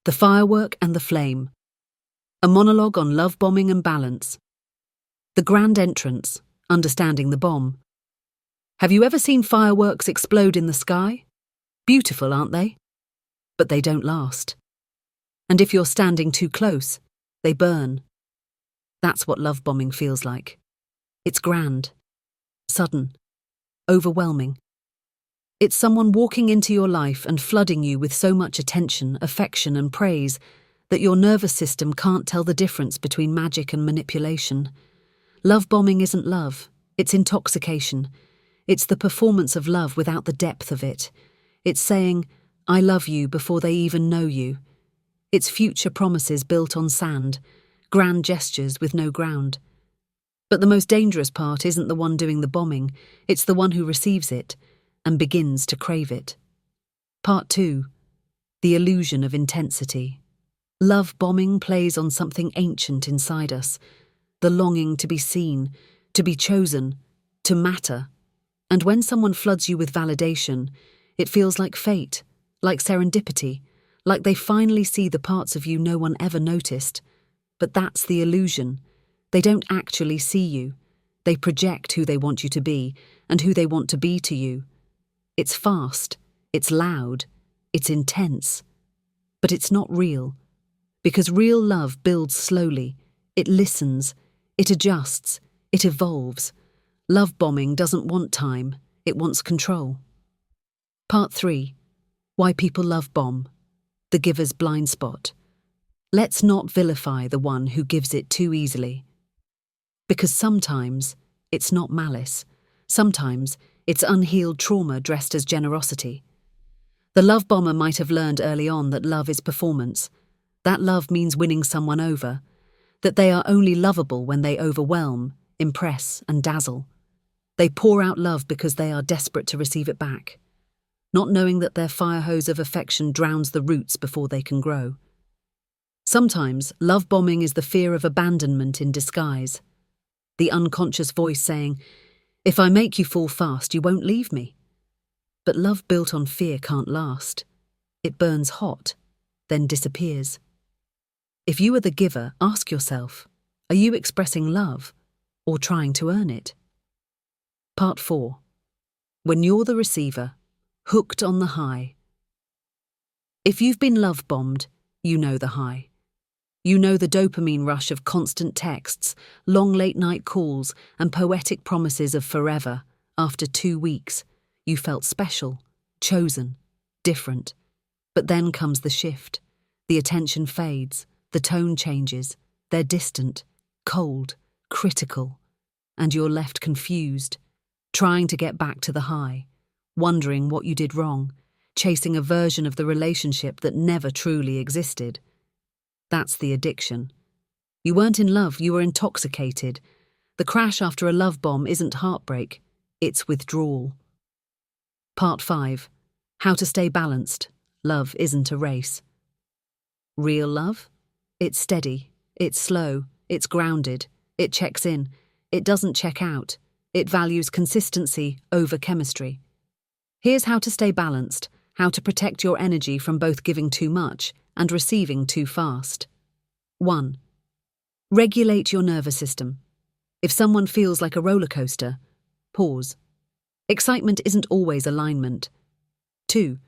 The Firework and the Flame. A monologue on love bombing and balance. The grand entrance, understanding the bomb. Have you ever seen fireworks explode in the sky? Beautiful, aren't they? But they don't last. And if you're standing too close, they burn. That's what love bombing feels like. It's grand, sudden, overwhelming. It's someone walking into your life and flooding you with so much attention, affection and praise that your nervous system can't tell the difference between magic and manipulation. Love bombing isn't love, it's intoxication. It's the performance of love without the depth of it. It's saying, I love you before they even know you. It's future promises built on sand, grand gestures with no ground. But the most dangerous part isn't the one doing the bombing, it's the one who receives it and begins to crave it. Part 2. The illusion of intensity. Love bombing plays on something ancient inside us, the longing to be seen, to be chosen, to matter. And when someone floods you with validation, it feels like fate, like serendipity, like they finally see the parts of you no one ever noticed. But that's the illusion. They don't actually see you. They project who they want you to be and who they want to be to you. It's fast, it's loud, it's intense. But it's not real. Because real love builds slowly. It listens, it adjusts, it evolves. Love bombing doesn't want time, it wants control. Part 3. Why people love bomb. The giver's blind spot. Let's not vilify the one who gives it too easily. Because sometimes it's not malice. Sometimes it's unhealed trauma dressed as generosity. The love bomber might have learned early on that love is performance. That love means winning someone over. That they are only lovable when they overwhelm, impress, and dazzle. They pour out love because they are desperate to receive it back, not knowing that their fire hose of affection drowns the roots before they can grow. Sometimes love bombing is the fear of abandonment in disguise. The unconscious voice saying, if I make you fall fast, you won't leave me. But love built on fear can't last. It burns hot, then disappears. If you are the giver, ask yourself, are you expressing love or trying to earn it? Part 4. When you're the receiver, hooked on the high. If you've been love bombed, you know the high. You know the dopamine rush of constant texts, long late-night calls, and poetic promises of forever. After 2 weeks, you felt special, chosen, different. But then comes the shift. The attention fades, the tone changes, they're distant, cold, critical, and you're left confused, trying to get back to the high, wondering what you did wrong, chasing a version of the relationship that never truly existed. That's the addiction. You weren't in love, you were intoxicated. The crash after a love bomb isn't heartbreak, it's withdrawal. Part 5. How to stay balanced. Love isn't a race. Real love? It's steady, it's slow, it's grounded, it checks in, it doesn't check out, it values consistency over chemistry. Here's how to stay balanced, how to protect your energy from both giving too much and receiving too fast. 1. Regulate your nervous system. If someone feels like a roller coaster, pause. Excitement isn't always alignment. 2.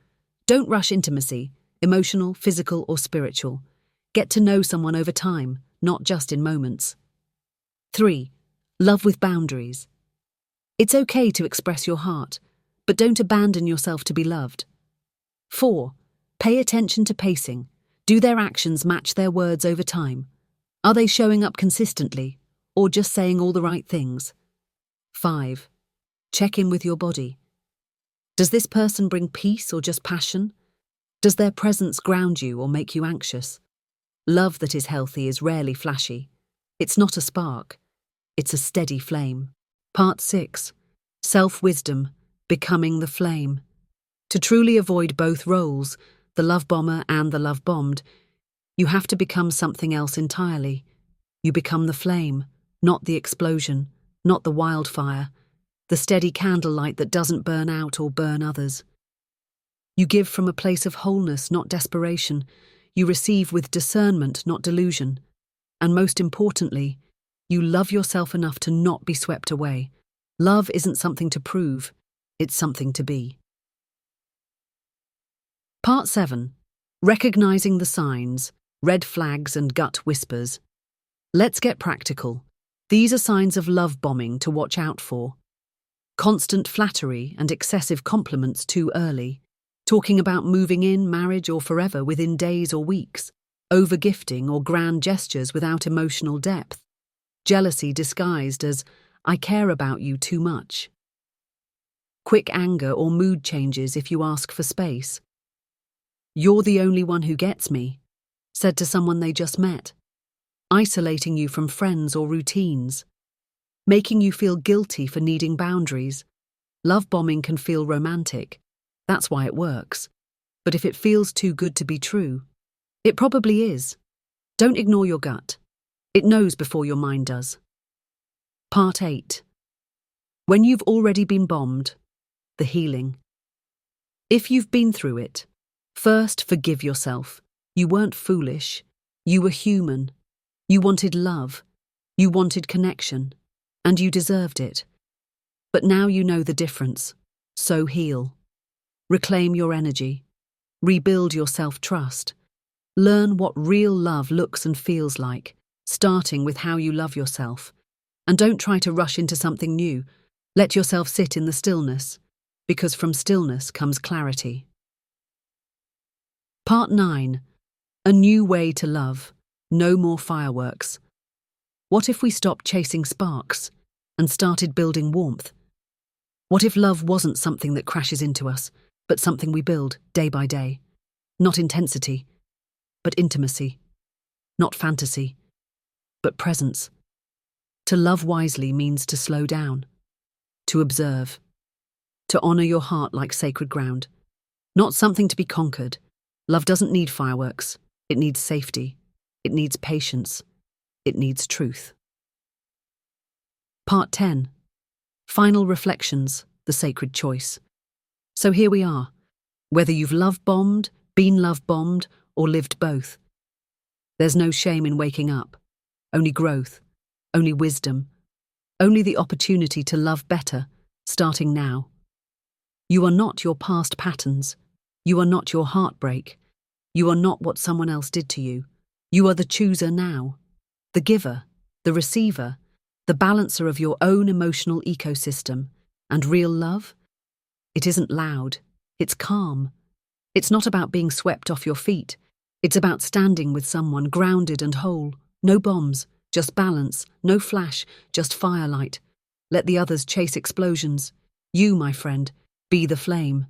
Don't rush intimacy, emotional, physical, or spiritual. Get to know someone over time, not just in moments. 3. Love with boundaries. It's okay to express your heart, but don't abandon yourself to be loved. 4. Pay attention to pacing. Do their actions match their words over time? Are they showing up consistently, or just saying all the right things? 5. Check in with your body. Does this person bring peace or just passion? Does their presence ground you or make you anxious? Love that is healthy is rarely flashy. It's not a spark. It's a steady flame. Part 6. Self-wisdom, becoming the flame. To truly avoid both roles, the love bomber and the love bombed, you have to become something else entirely. You become the flame, not the explosion, not the wildfire, the steady candlelight that doesn't burn out or burn others. You give from a place of wholeness, not desperation. You receive with discernment, not delusion. And most importantly, you love yourself enough to not be swept away. Love isn't something to prove, it's something to be. Part 7. Recognizing the signs, red flags and gut whispers. Let's get practical. These are signs of love bombing to watch out for. Constant flattery and excessive compliments too early. Talking about moving in, marriage or forever within days or weeks. Overgifting or grand gestures without emotional depth. Jealousy disguised as, I care about you too much. Quick anger or mood changes if you ask for space. You're the only one who gets me, said to someone they just met. Isolating you from friends or routines. Making you feel guilty for needing boundaries. Love bombing can feel romantic. That's why it works. But if it feels too good to be true, it probably is. Don't ignore your gut. It knows before your mind does. Part 8. When you've already been bombed, the healing. If you've been through it, first forgive yourself. You weren't foolish. You were human. You wanted love. You wanted connection. And you deserved it. But now you know the difference. So heal. Reclaim your energy. Rebuild your self-trust. Learn what real love looks and feels like, starting with how you love yourself. And don't try to rush into something new. Let yourself sit in the stillness, because from stillness comes clarity. Part 9. A new way to love. No more fireworks. What if we stopped chasing sparks and started building warmth? What if love wasn't something that crashes into us, but something we build day by day? Not intensity, but intimacy. Not fantasy, but presence. To love wisely means to slow down, to observe, to honor your heart like sacred ground. Not something to be conquered. Love doesn't need fireworks. It needs safety. It needs patience. It needs truth. Part 10. Final reflections, the sacred choice. So here we are. Whether you've love-bombed, been love-bombed, or lived both. There's no shame in waking up. Only growth. Only wisdom. Only the opportunity to love better, starting now. You are not your past patterns. You are not your heartbreak. You are not what someone else did to you. You are the chooser now. The giver, the receiver, the balancer of your own emotional ecosystem. And real love? It isn't loud. It's calm. It's not about being swept off your feet. It's about standing with someone grounded and whole. No bombs, just balance. No flash, just firelight. Let the others chase explosions. You, my friend, be the flame.